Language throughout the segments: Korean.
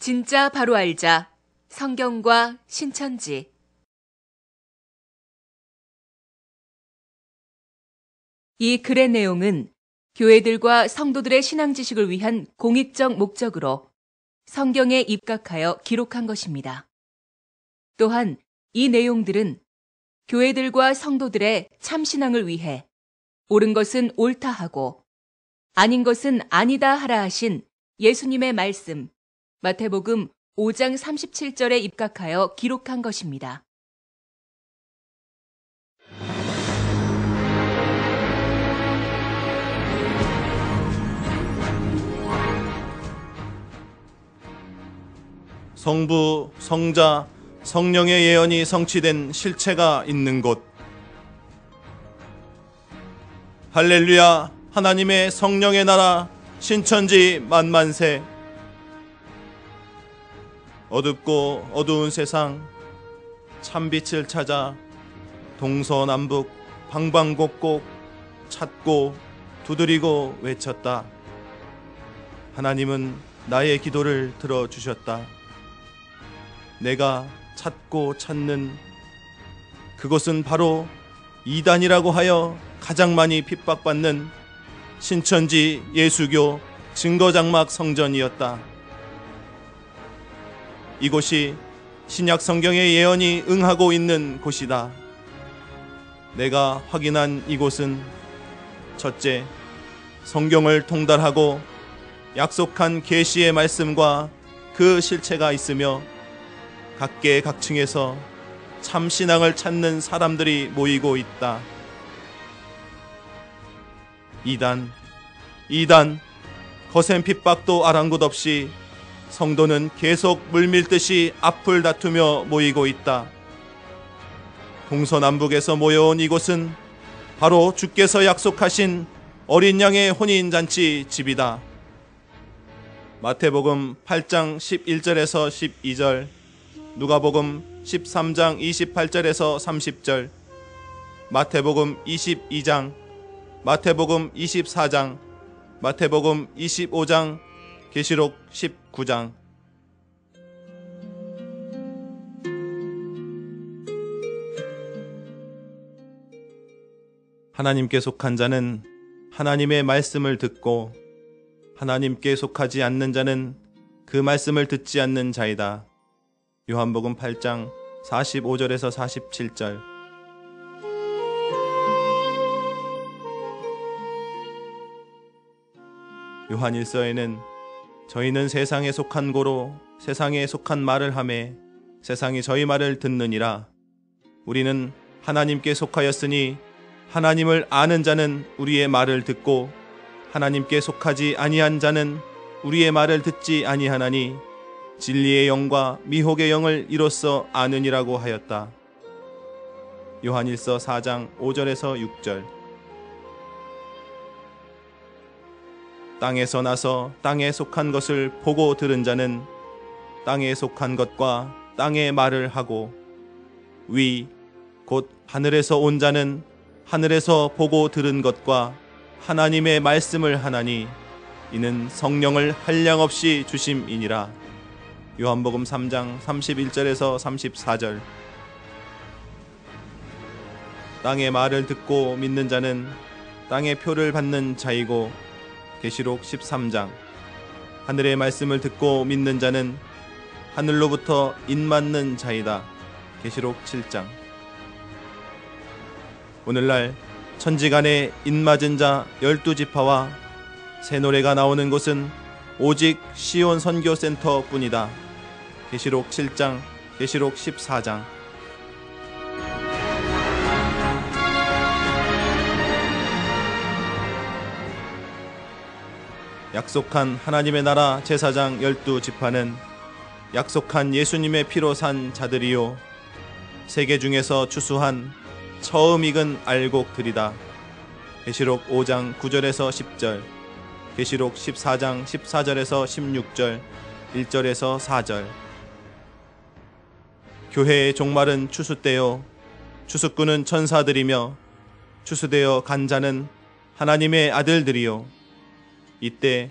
진짜 바로 알자. 성경과 신천지. 이 글의 내용은 교회들과 성도들의 신앙 지식을 위한 공익적 목적으로 성경에 입각하여 기록한 것입니다. 또한 이 내용들은 교회들과 성도들의 참신앙을 위해 옳은 것은 옳다 하고 아닌 것은 아니다 하라 하신 예수님의 말씀, 마태복음 5장 37절에 입각하여 기록한 것입니다. 성부, 성자, 성령의 예언이 성취된 실체가 있는 곳. 할렐루야, 하나님의 성령의 나라, 신천지 만만세. 어둡고 어두운 세상, 참빛을 찾아 동서남북 방방곡곡 찾고 두드리고 외쳤다. 하나님은 나의 기도를 들어주셨다. 내가 찾고 찾는 그곳은 바로 이단이라고 하여 가장 많이 핍박받는 신천지 예수교 증거장막 성전이었다. 이곳이 신약 성경의 예언이 응하고 있는 곳이다. 내가 확인한 이곳은 첫째, 성경을 통달하고 약속한 계시의 말씀과 그 실체가 있으며 각계각층에서 참신앙을 찾는 사람들이 모이고 있다. 이단, 거센 핍박도 아랑곳 없이 성도는 계속 물밀듯이 앞을 다투며 모이고 있다. 동서남북에서 모여온 이곳은 바로 주께서 약속하신 어린 양의 혼인잔치 집이다. 마태복음 8장 11절에서 12절, 누가복음 13장 28절에서 30절, 마태복음 22장, 마태복음 24장, 마태복음 25장, 계시록 19장. 하나님께 속한 자는 하나님의 말씀을 듣고 하나님께 속하지 않는 자는 그 말씀을 듣지 않는 자이다. 요한복음 8장 45절에서 47절. 요한일서에는 저희는 세상에 속한 고로 세상에 속한 말을 하매 세상이 저희 말을 듣느니라. 우리는 하나님께 속하였으니 하나님을 아는 자는 우리의 말을 듣고 하나님께 속하지 아니한 자는 우리의 말을 듣지 아니하나니 진리의 영과 미혹의 영을 이로써 아느니라고 하였다. 요한일서 4장 5절에서 6절. 땅에서 나서 땅에 속한 것을 보고 들은 자는 땅에 속한 것과 땅의 말을 하고 위, 곧 하늘에서 온 자는 하늘에서 보고 들은 것과 하나님의 말씀을 하나니 이는 성령을 한량없이 주심이니라. 요한복음 3장 31절에서 34절. 땅의 말을 듣고 믿는 자는 땅의 표를 받는 자이고 계시록 13장. 하늘의 말씀을 듣고 믿는 자는 하늘로부터 인맞는 자이다. 계시록 7장. 오늘날 천지간에 인맞은 자 12지파와 새 노래가 나오는 곳은 오직 시온 선교센터 뿐이다. 계시록 7장, 계시록 14장. 약속한 하나님의 나라 제사장 12지파는 약속한 예수님의 피로 산 자들이요 세계 중에서 추수한 처음 익은 알곡들이다. 계시록 5장 9절에서 10절, 계시록 14장 14절에서 16절, 1절에서 4절. 교회의 종말은 추수 때요 추수꾼은 천사들이며 추수되어 간 자는 하나님의 아들들이요 이때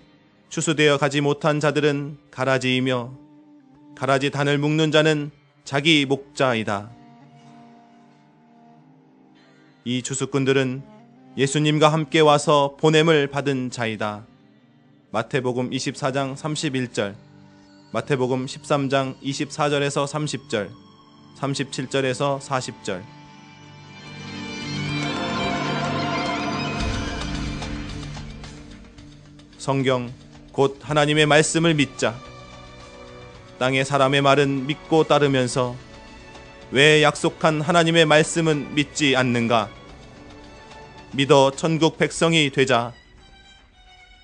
추수되어 가지 못한 자들은 가라지이며 가라지 단을 묶는 자는 자기 목자이다. 이 주수꾼들은 예수님과 함께 와서 보냄을 받은 자이다. 마태복음 24장 31절, 마태복음 13장 24절에서 30절, 37절에서 40절. 성경 곧 하나님의 말씀을 믿자. 땅의 사람의 말은 믿고 따르면서 왜 약속한 하나님의 말씀은 믿지 않는가? 믿어 천국 백성이 되자.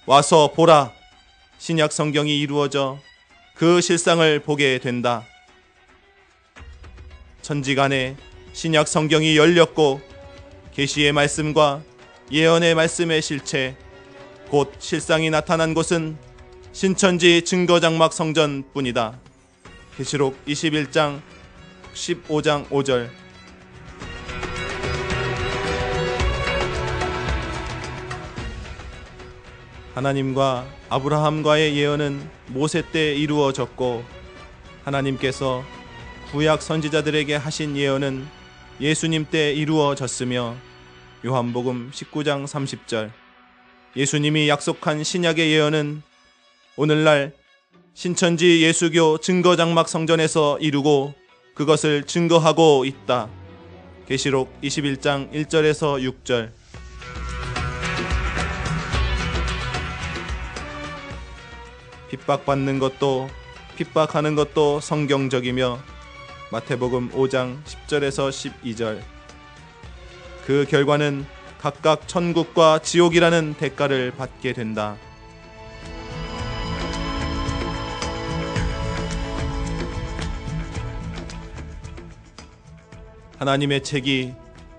와서 보라. 신약 성경이 이루어져 그 실상을 보게 된다. 천지간에 신약 성경이 열렸고 계시의 말씀과 예언의 말씀의 실체 곧 실상이 나타난 곳은 신천지 증거장막 성전뿐이다. 계시록 21장 15장 5절. 하나님과 아브라함과의 예언은 모세 때 이루어졌고 하나님께서 구약 선지자들에게 하신 예언은 예수님 때 이루어졌으며 요한복음 19장 30절. 예수님이 약속한 신약의 예언은 오늘날 신천지 예수교 증거장막 성전에서 이루고 그것을 증거하고 있다. 계시록 21장 1절에서 6절. 핍박받는 것도 핍박하는 것도 성경적이며 마태복음 5장 10절에서 12절. 그 결과는 각각 천국과 지옥이라는 대가를 받게 된다. 하나님의 책이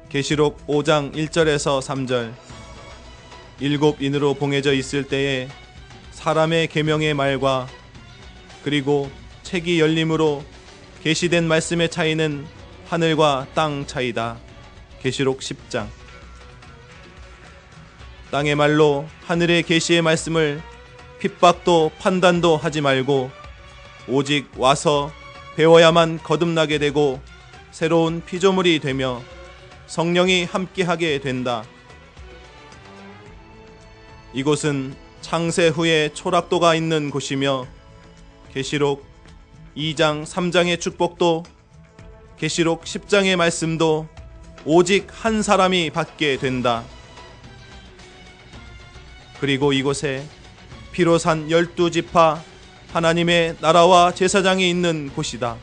계시록 5장 1절에서 3절. 7인으로 봉해져 있을 때에 사람의 계명의 말과 그리고 책이 열림으로 계시된 말씀의 차이는 하늘과 땅 차이다. 계시록 10장. 땅의 말로 하늘의 계시의 말씀을 핍박도 판단도 하지 말고 오직 와서 배워야만 거듭나게 되고 새로운 피조물이 되며 성령이 함께하게 된다. 이곳은 창세 후에 초락도가 있는 곳이며 계시록 2장 3장의 축복도 계시록 10장의 말씀도 오직 한 사람이 받게 된다. 그리고 이곳에 피로 산 12지파 하나님의 나라와 제사장이 있는 곳이다.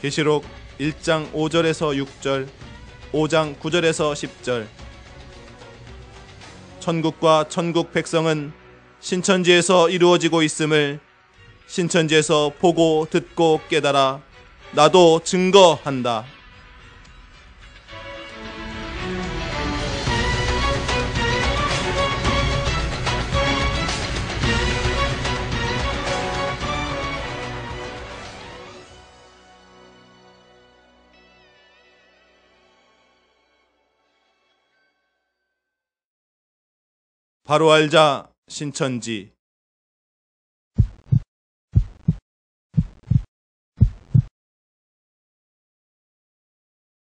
계시록 1장 5절에서 6절, 5장 9절에서 10절. 천국과 천국 백성은 신천지에서 이루어지고 있음을 신천지에서 보고 듣고 깨달아 나도 증거한다. 바로 알자 신천지.